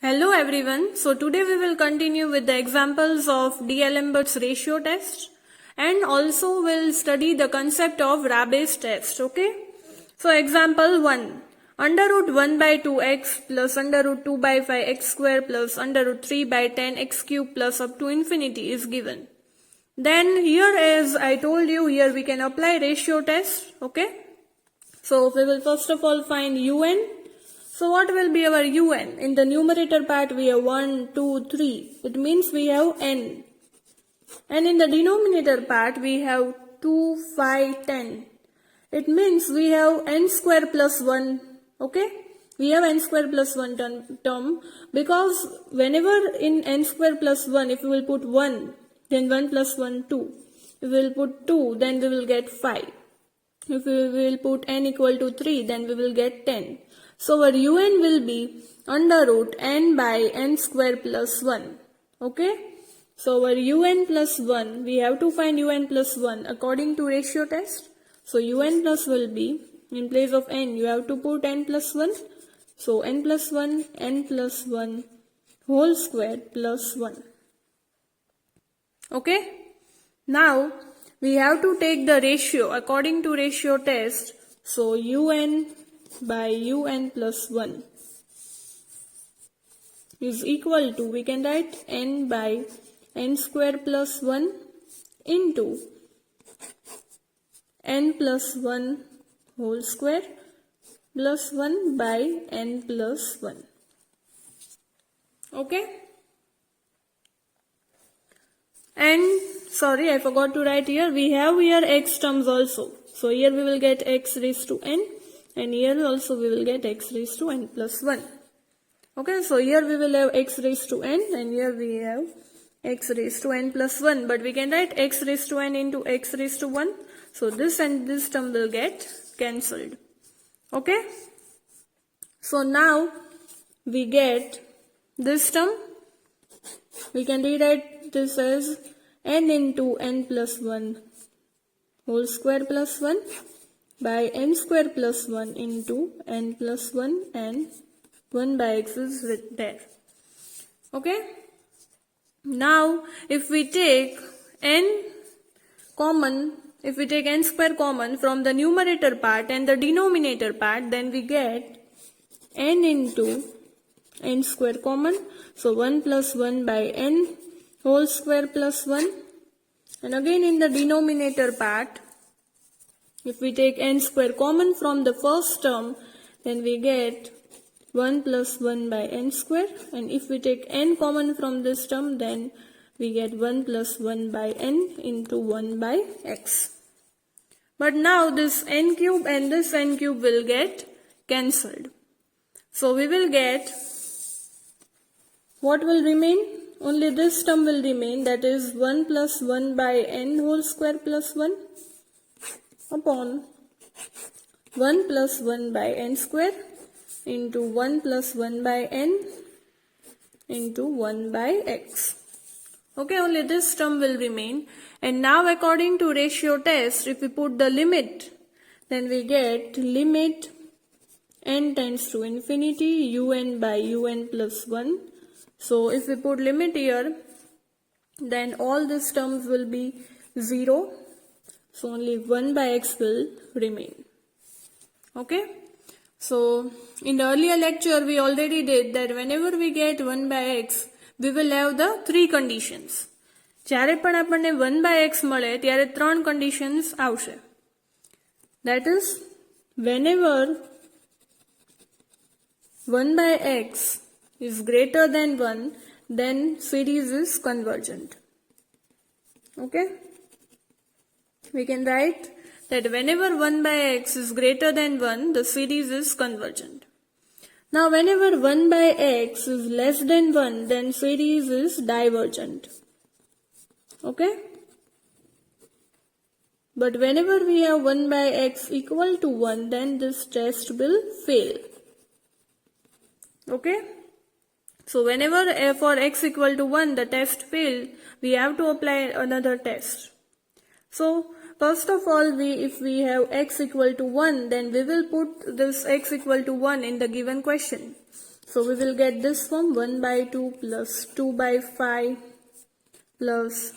Hello everyone. So today we will continue with the examples of D'Alembert's ratio test and also we'll study the concept of Rabe's test. Okay. So example 1. Under root 1 by 2x plus under root 2 by 5x square plus under root 3 by 10x cube plus up to infinity is given. Then here, as I told you, here we can apply ratio test. Okay. So we will first of all find un. So what will be our un? In the numerator part we have 1, 2, 3. It means we have n. And in the denominator part we have 2, 5, 10. It means we have n square plus 1. Okay? We have n square plus 1 term because whenever in n square plus 1, if we will put 1, then 1 plus 1, 2. If we will put 2, then we will get 5. If we will put n equal to 3, then we will get 10. So our un will be under root n by n square plus 1. Okay? So our un plus 1, we have to find un plus 1 according to ratio test. So un plus will be, in place of n, you have to put n plus 1. So n plus 1 whole square plus 1. Okay? Now, we have to take the ratio according to ratio test. So un by un plus 1 is equal to, we can write n by n square plus 1 into n plus 1 whole square plus 1 by n plus 1. Okay? And sorry, I forgot to write here. We have here x terms also. So here we will get x raised to n. And here also we will get x raised to n plus 1. Okay, so here we will have x raised to n and here we have x raised to n plus 1. But we can write x raised to n into x raised to 1. So this and this term will get cancelled. Okay. So now we get this term. We can rewrite this as n into n plus 1 whole square plus 1 by n square plus 1 into n plus 1 and 1 by x is there. Okay. Now if we take n common, if we take n square common from the numerator part and the denominator part, then we get n into n square common. So 1 plus 1 by n whole square plus 1. And again in the denominator part, if we take n square common from the first term, then we get 1 plus 1 by n square. And if we take n common from this term, then we get 1 plus 1 by n into 1 by x. But now this n cube and this n cube will get cancelled. So we will get, what will remain? Only this term will remain, that is 1 plus 1 by n whole square plus 1 upon 1 plus 1 by n square into 1 plus 1 by n into 1 by x. Okay, only this term will remain. And now according to ratio test, if we put the limit, then we get limit n tends to infinity un by un plus 1. So if we put limit here, then all these terms will be 0. So only 1 by x will remain. Okay. So in the earlier lecture we already did that whenever we get 1 by x, we will have the three conditions. જ્યારે પણ આપણને 1 by x મળે ત્યારે ત્રણ conditions આવશે. That is, whenever 1 by x is greater than 1, then series is convergent. Okay. We can write that whenever 1 by x is greater than 1, the series is convergent. Now whenever 1 by x is less than 1, then series is divergent. Okay. But whenever we have 1 by x equal to 1, then this test will fail. Okay. So whenever for x equal to 1 the test failed, we have to apply another test. So first of all, if we have x equal to 1, then we will put this x equal to 1 in the given question. So we will get this form 1 by 2 plus 2 by 5 plus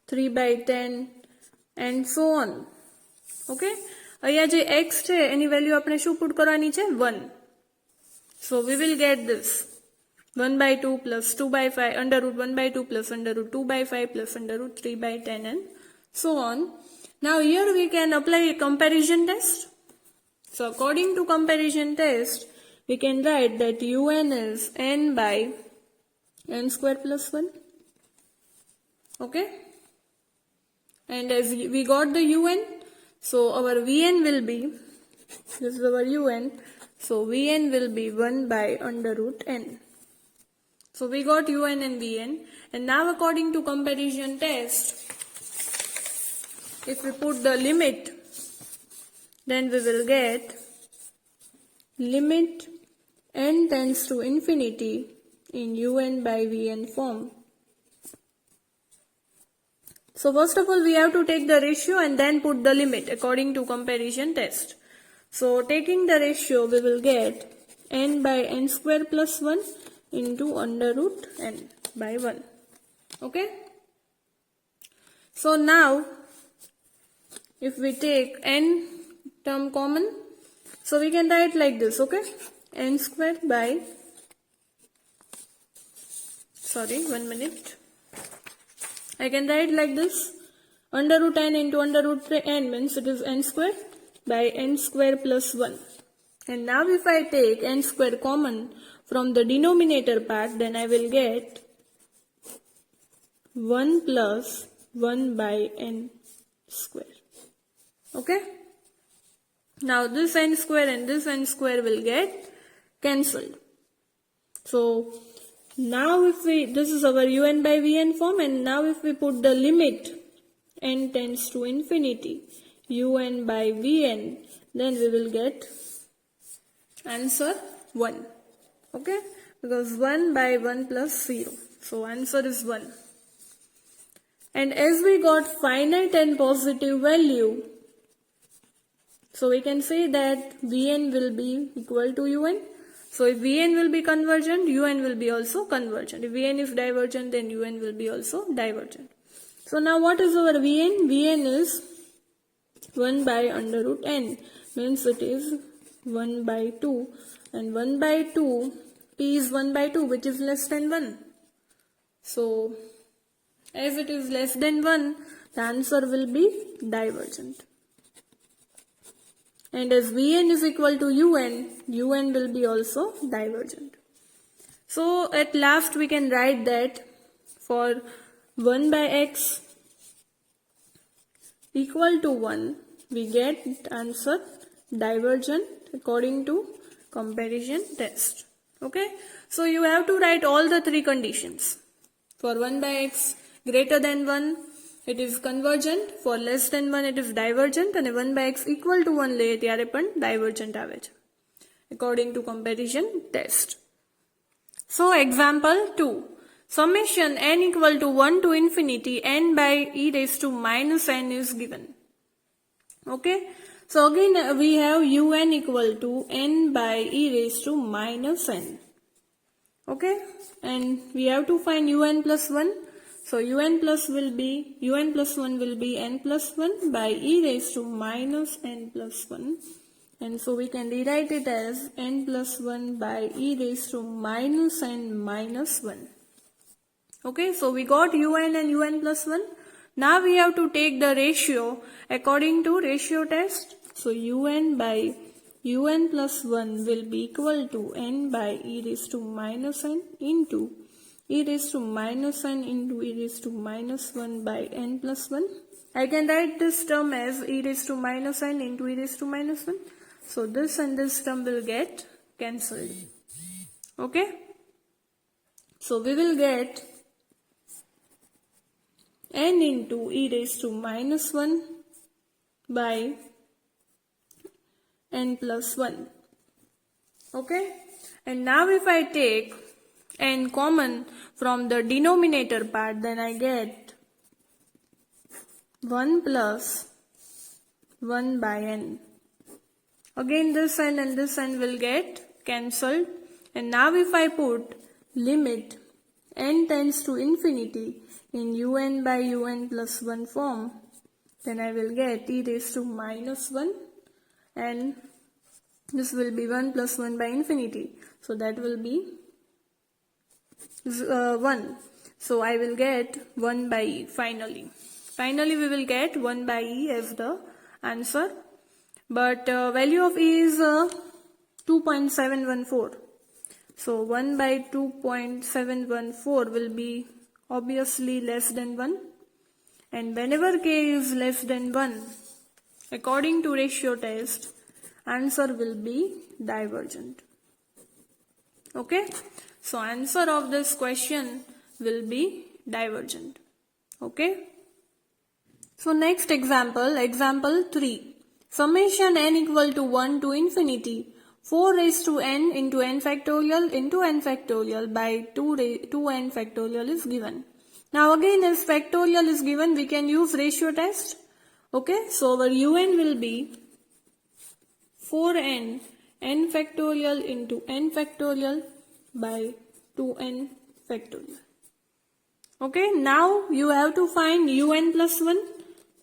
3 by 10 and so on. Okay. અહીંયા જે x છે એની value આપણે શું put કરવાની છે 1. So we will get this 1 by 2 plus 2 by 5 under root 1 by 2 plus under root 2 by 5 plus under root 3 by 10 and so on. Now here we can apply a comparison test. So according to comparison test, we can write that un is n by n square plus 1. Okay. And as we got the un, so our vn will be, this is our un, so vn will be 1 by under root n. So we got un and vn, and now according to comparison test, if we put the limit, then we will get limit n tends to infinity in un by vn form. So first of all, we have to take the ratio and then put the limit according to comparison test. So taking the ratio, we will get n by n square plus 1 into under root n by 1. Okay. So now, if we take n term common, so we can write like this, okay? N square by, sorry, 1 minute. I can write like this, under root n into under root n means it is n square by n square plus 1. And now if I take n square common from the denominator part, then I will get 1 plus 1 by n square. Okay? Now this n square and this n square will get cancelled. So now if we, this is our un by vn form, and now if we put the limit n tends to infinity un by vn, then we will get answer 1. Okay? Because 1 by 1 plus 0. So answer is 1. And as we got finite and positive value, so we can say that vn will be equal to un. So if vn will be convergent, un will be also convergent. If vn is divergent, then un will be also divergent. So now what is our vn? Vn is 1 by under root n, means it is 1 by 2, and 1 by 2, p is 1 by 2, which is less than 1. So as it is less than 1, the answer will be divergent. And as vn is equal to un will be also divergent. So at last we can write that for 1 by x equal to 1, we get answer divergent according to comparison test. Okay? So you have to write all the three conditions. For 1 by x greater than 1, it is convergent. For less than 1, it is divergent. And 1 by x equal to 1 લે ત્યારે પણ divergent આવે છે according to comparison test. So example 2. Summation n equal to 1 to infinity n by e raised to minus n is given. Okay. So again we have un equal to n by e raised to minus n. Okay. And we have to find un plus 1. So un plus 1 will be n plus 1 by e raised to minus n plus 1. And so we can rewrite it as n plus 1 by e raised to minus n minus 1. Okay, so we got un and un plus 1. Now we have to take the ratio according to ratio test. So un by un plus 1 will be equal to n by e raised to minus n into e raised to minus n into e raised to minus 1 by n plus 1. I can write this term as e raised to minus n into e raised to minus 1. So this and this term will get cancelled. Okay. So we will get n into e raised to minus 1 by n plus 1. Okay. And now if I take n common from the denominator part, then I get 1 plus 1 by n. Again this n and this n will get cancelled. And now if I put limit n tends to infinity in un by un plus 1 form, then I will get e raised to minus 1, and this will be 1 plus 1 by infinity. So that will be 1. So I will get 1 by e finally. Finally we will get 1 by e as the answer. But value of e is 2.714. So 1 by 2.714 will be obviously less than 1. And whenever k is less than 1, according to ratio test, answer will be divergent. Okay? So answer of this question will be divergent. Okay? So next example, example 3. Summation n equal to 1 to infinity 4 raised to n into n factorial by 2n factorial is given. Now again, as factorial is given, we can use ratio test. Okay, so our un will be 4n n factorial into n factorial by 2n factorial. Okay, now you have to find un plus 1.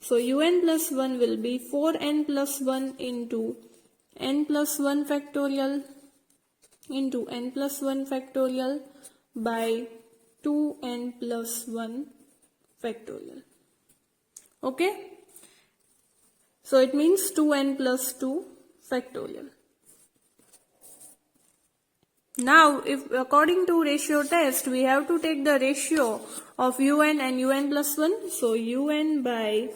So un plus 1 will be 4n plus 1 into n plus 1 factorial into n plus 1 factorial by 2n plus 1 factorial. Okay? So it means 2n plus 2 factorial. Now, if according to ratio test, we have to take the ratio of un and un plus 1. So un by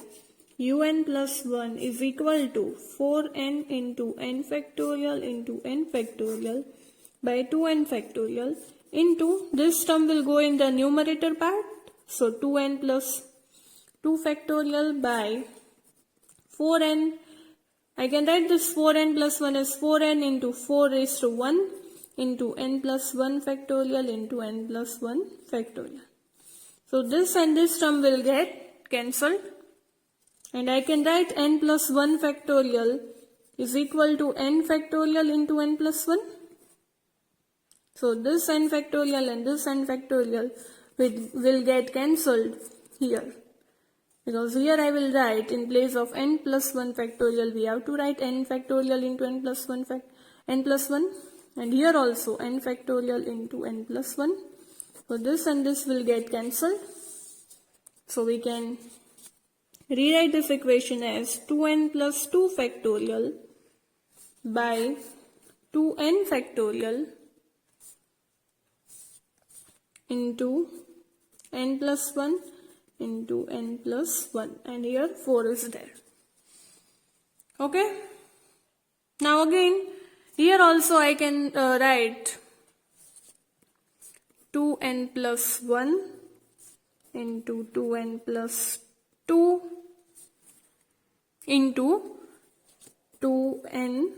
un plus 1 is equal to 4n into n factorial by 2n factorial into, this term will go in the numerator part. So 2n plus 2 factorial by 4n. I can write this 4n plus 1 as 4n into 4 raised to 1 into n plus 1 factorial into n plus 1 factorial. So this and this term will get cancelled. And I can write n plus 1 factorial is equal to n factorial into n plus 1. So this n factorial and this n factorial will get cancelled here. Because here I will write, in place of n plus 1 factorial, we have to write n factorial into n plus 1 and here also n factorial into n plus 1. So this and this will get cancelled. So we can rewrite this equation as 2n plus 2 factorial by 2n factorial into n plus 1 into n plus 1, and here 4 is there. Okay? Now again, here also I can write 2n plus 1 into 2n plus 2 into 2n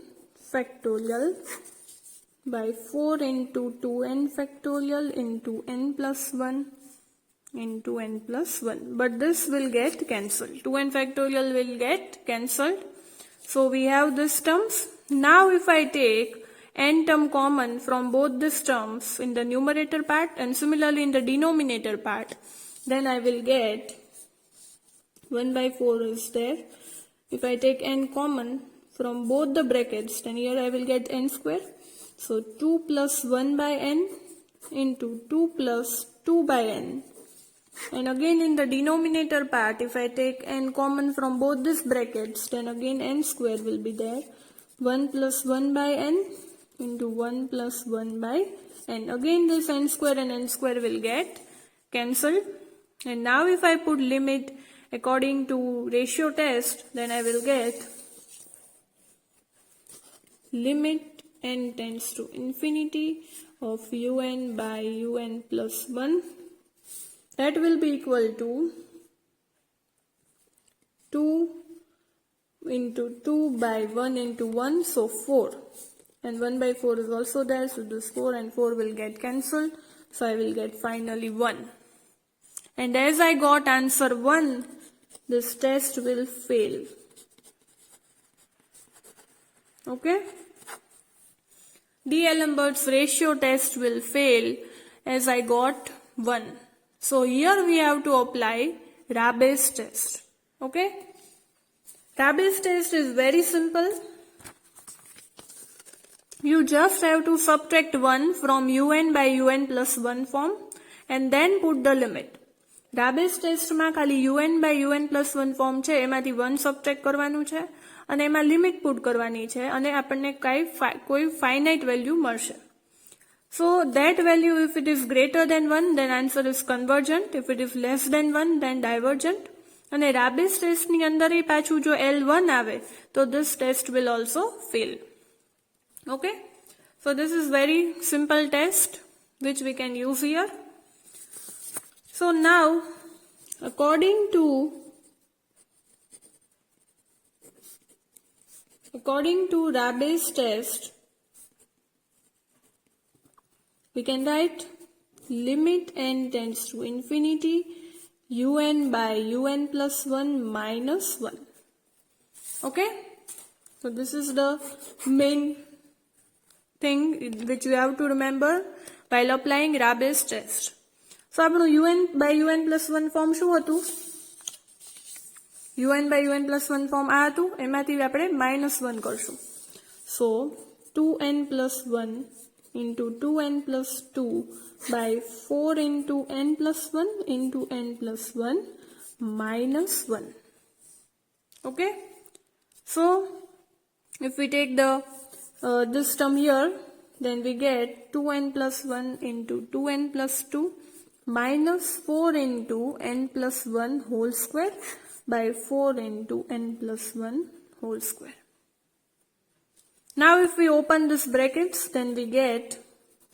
factorial by 4 into 2n factorial into n plus 1 into n plus 1. But this will get cancelled. 2n factorial will get cancelled. So we have these terms. Now if I take n term common from both these terms in the numerator part and similarly in the denominator part, then I will get 1 by 4 is there. If I take n common from both the brackets, then here I will get n square. So 2 plus 1 by n into 2 plus 2 by n. And again in the denominator part, if I take n common from both these brackets, then again n square will be there. 1 plus 1 by n into 1 plus 1 by n. Again this n square and n square will get cancelled. And now if I put limit according to ratio test, then I will get limit n tends to infinity of un by un plus 1. That will be equal to 2 into 2 by 1 into 1, so 4. And 1 by 4 is also there, so this 4 and 4 will get cancelled. So I will get finally 1. And as I got answer 1, this test will fail. Okay? D'Alembert's ratio test will fail as I got 1. So here we have to apply Rabe's test. Okay? Rabe's test is very simple. You just have to subtract 1 from un by un plus 1 form and then put the limit. Rabe's test માં ખાલી un by un plus 1 form છે એમાંથી 1 subtract કરવાનું છે અને એમાં limit put કરવાની છે અને આપણને કોઈ finite value મળશે. So that value, if it is greater than 1, then answer is convergent. If it is less than 1, then divergent. અને Rabe's test ની અંદર એ પાછું જો L1 આવે તો this test will also fail. Okay, so this is very simple test which we can use here. So now according to Rabe's test, we can write limit n tends to infinity un by un plus 1 minus 1. Okay, so this is the main thing which you have to remember while applying Rabe's test. So આપણું un by un plus 1 form શું હતું? un by un plus 1 form આ હતું, એમાંથી આપણે -1 કરશું. So 2n plus 1 into 2n plus 2 by 4 into n plus 1 into n plus 1 minus 1. Okay, so if we take the this term here, then we get 2n plus 1 into 2n plus 2 minus 4 into n plus 1 whole square by 4 into n plus 1 whole square. Now if we open this brackets, then we get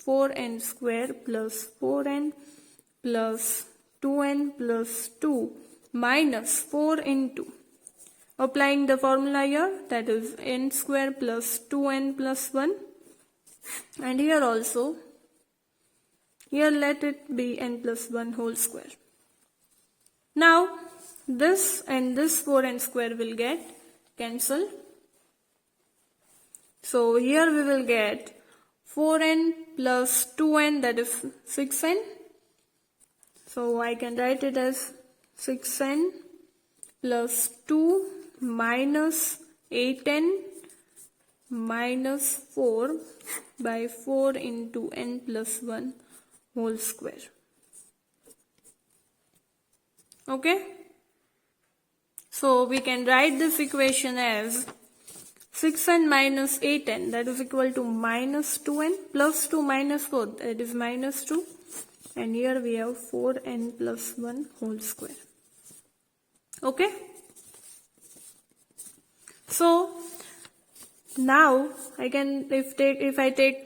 4n square plus 4n plus 2n plus 2 minus 4 into, applying the formula here, that is n square plus 2n plus 1, and here also, here let it be n plus 1 whole square. Now this and this 4n square will get cancelled. So here we will get 4n plus 2n, that is 6n. So I can write it as 6n plus 2 minus 8n minus 4 by 4 into n plus 1 whole square. Okay, so we can write this equation as 6n minus 8n, that is equal to minus 2n plus 2 minus 4, that is minus 2, and here we have 4n plus 1 whole square. Okay, so now I can, if I take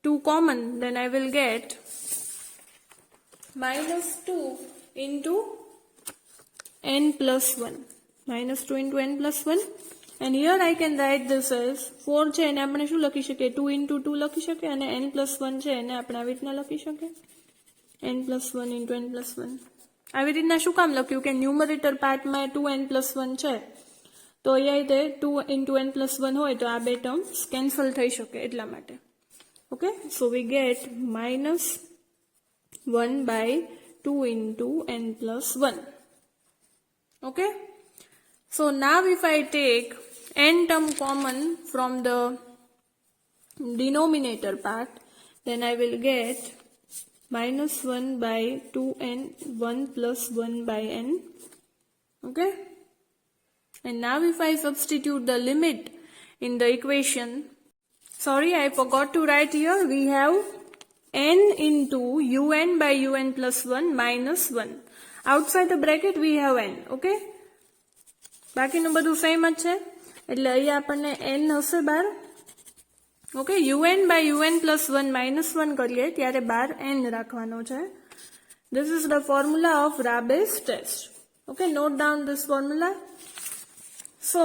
2 common, then I will get minus 2 into n plus 1, minus 2 into n plus 1, and here I can write this as 4 છે એને આપણે શું લખી શકીએ, 2 into 2 લખી શકીએ, અને n plus 1 છે એને આપણે આવી રીતના લખી શકીએ, n plus 1 into n plus 1. આવી રીતના શું કામ લખ્યું કે ન્યુમરેટર પાર્ટમાં 2n plus 1 છે, તો અહીંયા રીતે 2 into n plus 1 હોય તો આ બે ટર્મ્સ કેન્સલ થઈ શકે એટલા માટે. Okay, so we get minus 1 by 2 into n plus 1. Okay, so now if I take n term common from the denominator part, then I will get minus 1 by 2n, 1 plus 1 by n. Okay, and now if I substitute the limit in the equation, sorry, I forgot to write here, we have n into un by un plus 1 minus 1. Outside the bracket we have n. Okay, બાકીનું બધું same જ છે, એટલે અહીંયા આપણને n હશે બાર. Okay, un by un plus 1 minus 1 કરીએ ત્યારે બાર n રાખવાનો છે. This is the formula of Rabe's test. Okay, note down this formula. So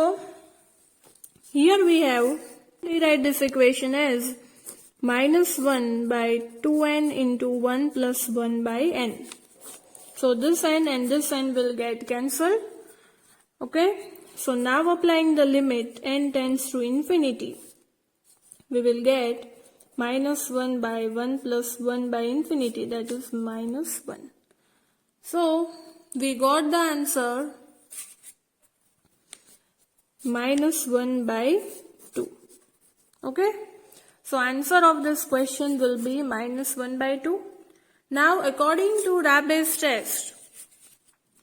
here we write this equation as minus 1 by 2n into 1 plus 1 by n. So this n and this n will get cancelled. Okay, so now applying the limit n tends to infinity, we will get minus 1 by 1 plus 1 by infinity, that is minus 1. So we got the answer minus 1 by 2. Okay. So answer of this question will be minus 1 by 2. Now according to Rabe's test,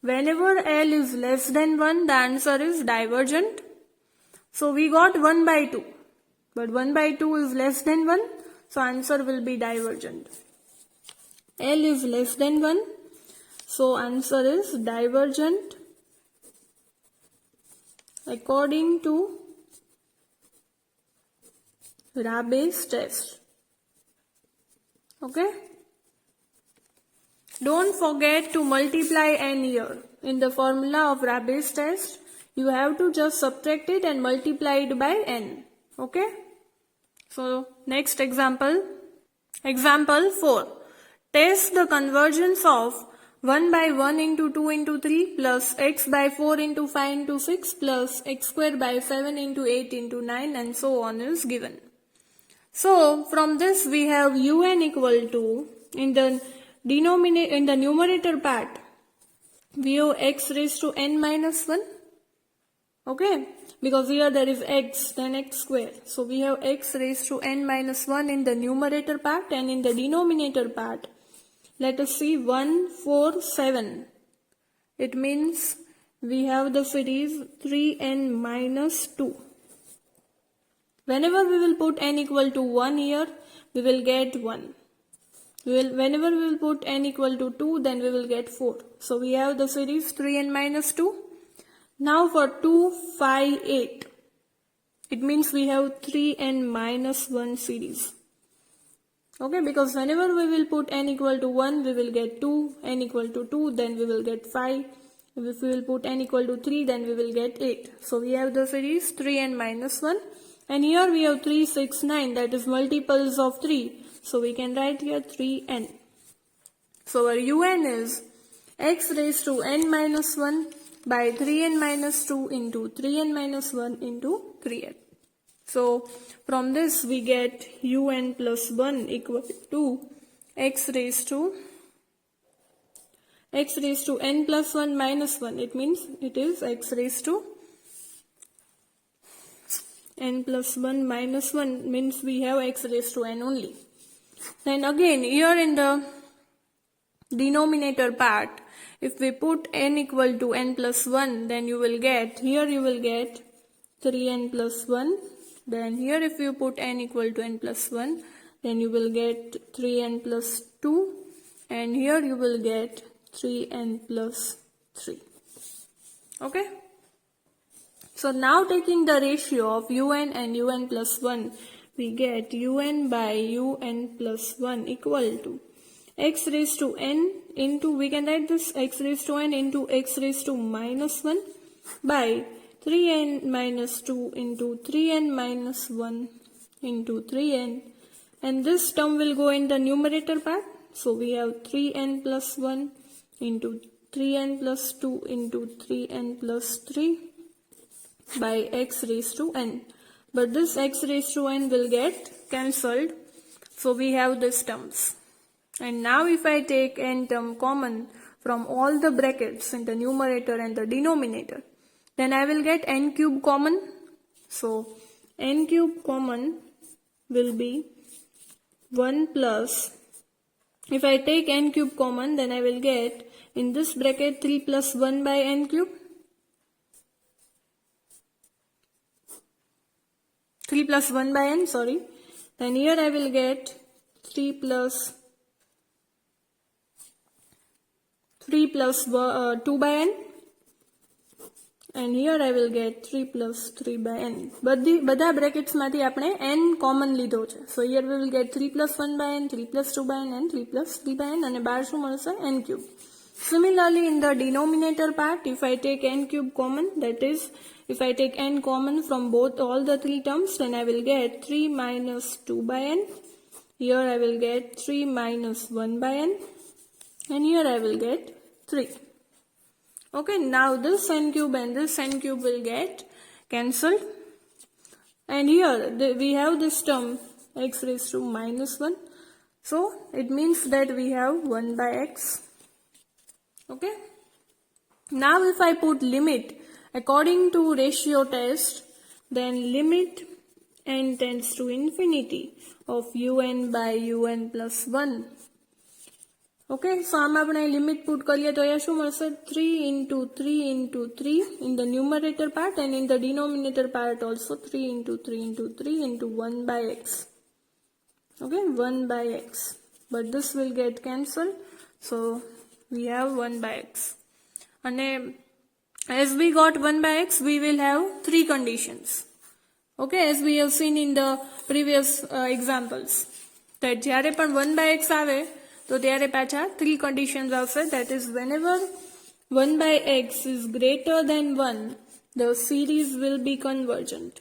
whenever L is less than 1, the answer is divergent. So we got 1 by 2. But 1 by 2 is less than 1. So answer will be divergent. L is less than 1. So answer is divergent according to Rabe's test. Okay. Don't forget to multiply n here. In the formula of Rabe's test, you have to just subtract it and multiply it by n. Okay. So next example. Example 4. Test the convergence of 1 by 1 into 2 into 3 plus x by 4 into 5 into 6 plus x square by 7 into 8 into 9 and so on is given. So from this we have un equal to, in the numerator part, we have x raised to n minus 1. Okay, because here there is x, then x square. So we have x raised to n minus 1 in the numerator part, and in the denominator part, let us see 1, 4, 7. It means we have the series 3n minus 2. Whenever we will put n equal to 1 here, we will get 1. Whenever we will put n equal to 2, then we will get 4. So we have the series 3n minus 2. Now for 2, 5, 8, it means we have 3n minus 1 series. Okay, because whenever we will put n equal to 1, we will get 2, n equal to 2, then we will get 5. If we will put n equal to 3, then we will get 8. So we have the series 3n minus 1. And here we have 3, 6, 9, that is multiples of 3. So we can write here 3n. So our un is x raised to n minus 1 by 3n minus 2 into 3n minus 1 into 3n. So from this we get un plus 1 equal to x raised to n plus 1 minus 1. It means it is x raised to n plus 1 minus 1, means we have x raised to n only. Then again here in the denominator part, if we put n equal to n plus 1, then you will get 3n plus 1. Then here if you put n equal to n plus 1, then you will get 3n plus 2. And here you will get 3n plus 3. Okay. So now taking the ratio of un and un plus 1, we get un by un plus 1 equal to x raised to n into, we can write this x raised to n into x raised to minus 1 by 3n minus 2 into 3n minus 1 into 3n. And this term will go in the numerator part. So we have 3n plus 1 into 3n plus 2 into 3n plus 3 by x raised to n. But this x raised to n will get cancelled. So we have these terms. And now if I take n term common from all the brackets in the numerator and the denominator, then I will get n cube common. So n cube common will be 1 plus, if I take n cube common, then I will get in this bracket 3 plus 1 by n cube. 3 plus 1 by n, sorry. Then here I will get 3 plus 2 by n. And here I will get 3 plus 3 by n. બધા brackets માંથી આપણે n common લીધો છે. So here we will get 3 plus 1 by n, 3 plus 2 by n and 3 plus 3 by n અને બહાર શું મળશે n cube. Similarly in the denominator part, if I take n cube common, that is if I take n common from all the three terms, then I will get 3 minus 2 by n. Here I will get 3 minus 1 by n. And here I will get 3. Okay, now this n cube and this n cube will get cancelled. And here we have this term x raised to minus 1. So it means that we have 1 by x. Okay. Now if I put limit according to ratio test, then limit n tends to infinity of un by un plus 1. Okay, so આમાં આપણે limit put કરીએ તો અહીંયા શું મળશે 3 into 3 into 3 in the numerator part and in the denominator part also 3 into 3 into 3 into 1 by x. Okay, 1 by x. But this will get cancelled. So we have 1 by x. And as we got 1 by x, we will have 3 conditions. Okay, as we have seen in the previous examples. That જ્યારે પણ 1 by x આવે તો ત્યારે પાછા 3 conditions આવશે. That is, whenever 1 by x is greater than 1, the series will be convergent.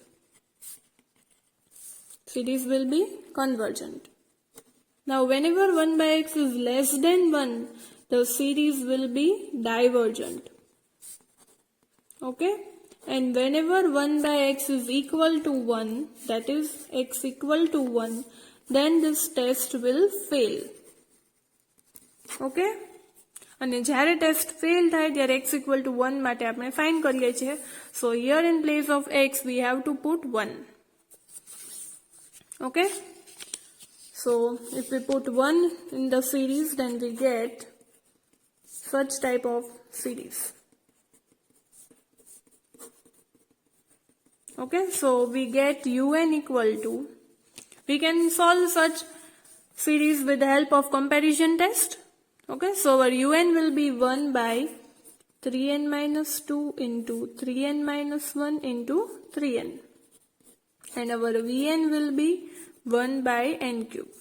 Series will be convergent. Now, whenever 1 by x is less than 1, the series will be divergent. Okay? And whenever 1 by x is equal to 1, that is x equal to 1, then this test will fail. Okay? અને જ્યારે test fail થાય ત્યારે x equal to 1 માટે આપણે find કરીએ છીએ. So here in place of x we have to put 1. Okay? So if we put 1 in the series, then we get such type of series. Okay? So we get un equal to, we can solve such series with the help of comparison test. Okay, so our un will be 1 by 3n minus 2 into 3n minus 1 into 3n. And our vn will be 1 by n cube.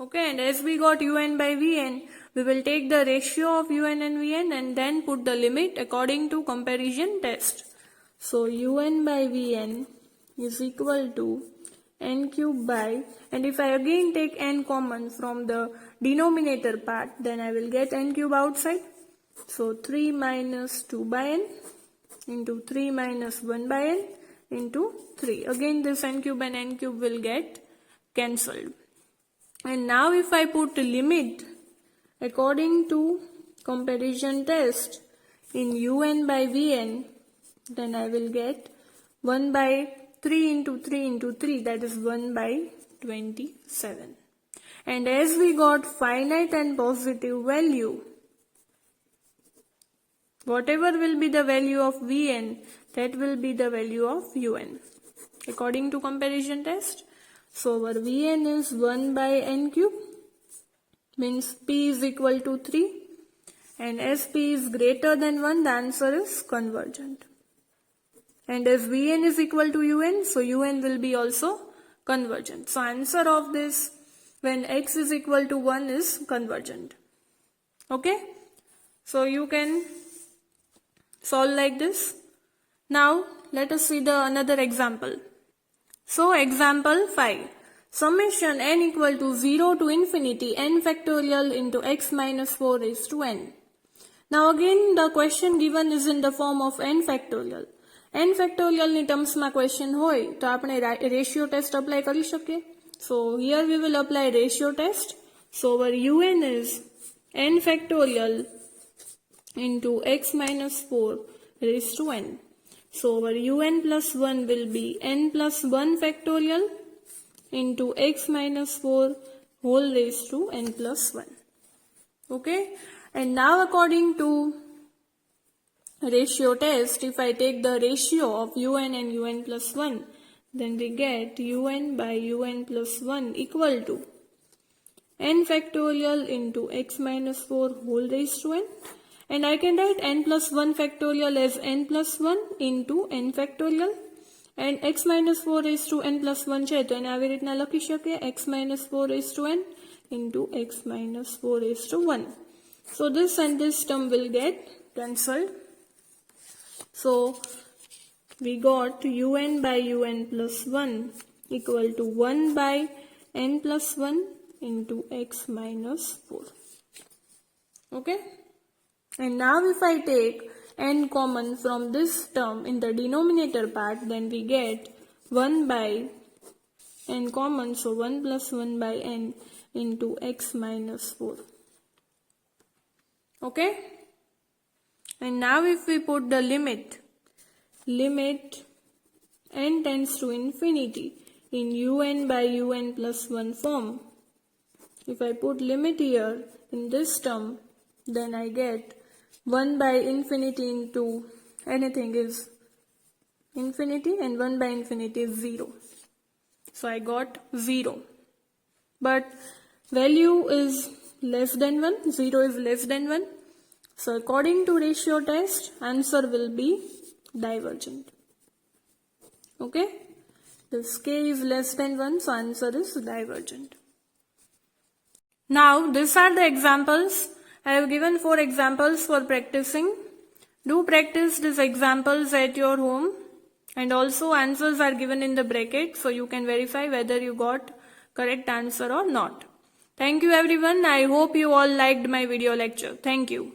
Okay, and as we got un by vn, we will take the ratio of un and vn and then put the limit according to comparison test. So un by vn is equal to n cube by, and if I again take n common from the denominator part, then I will get n cube outside. So 3 minus 2 by n into 3 minus 1 by n into 3. Again this n cube and n cube will get cancelled. And now if I put limit according to comparison test in un by vn, then I will get 1 by 3 into 3 into 3, that is 1 by 27. And as we got finite and positive value, whatever will be the value of vn, that will be the value of un according to comparison test. So our vn is 1 by n cube, means p is equal to 3, and as p is greater than 1, the answer is convergent. And as vn is equal to un, so un will be also convergent. So answer of this, when x is equal to 1, is convergent. Okay? So you can solve like this. Now let us see the another example. So example 5. Summation n equal to 0 to infinity n factorial into x minus 4 raised to n. Now again the question given is in the form of n factorial. n factorial ની ટર્મ્સમાં question હોય તો આપણે ratio test apply કરી શકીએ. So here we will apply ratio test. So our un is n factorial into x minus 4 raised to n. So our un plus 1 will be n plus 1 factorial into x minus 4 whole raised to n plus 1. Okay? And now according to ratio test, if I take the ratio of un and un plus 1, then we get un by un plus 1 equal to n factorial into x minus 4 whole raised to n. And I can write n plus 1 factorial as n plus 1 into n factorial. And x minus 4 raised to n plus 1 છે તો એને આવી રીતના લખી શકીએ x minus 4 raised to n into x minus 4 raised to 1. So this and this term will get cancelled. So we got un by un plus 1 equal to 1 by n plus 1 into x minus 4. Okay? And now if I take n common from this term in the denominator part, then we get 1 by n common, so 1 plus 1 by n into x minus 4. Okay? And now if we put the limit n tends to infinity in un by un plus 1 form. If I put limit here in this term, then I get 1 by infinity into anything is infinity and 1 by infinity is 0. So I got 0. But value is less than 1, 0 is less than 1. So according to ratio test, answer will be divergent. Okay? This k is less than 1, so answer is divergent. Now these are the examples. I have given 4 examples for practicing. Do practice these examples at your home, and also answers are given in the bracket, so you can verify whether you got correct answer or not. Thank you everyone. I hope you all liked my video lecture. Thank you.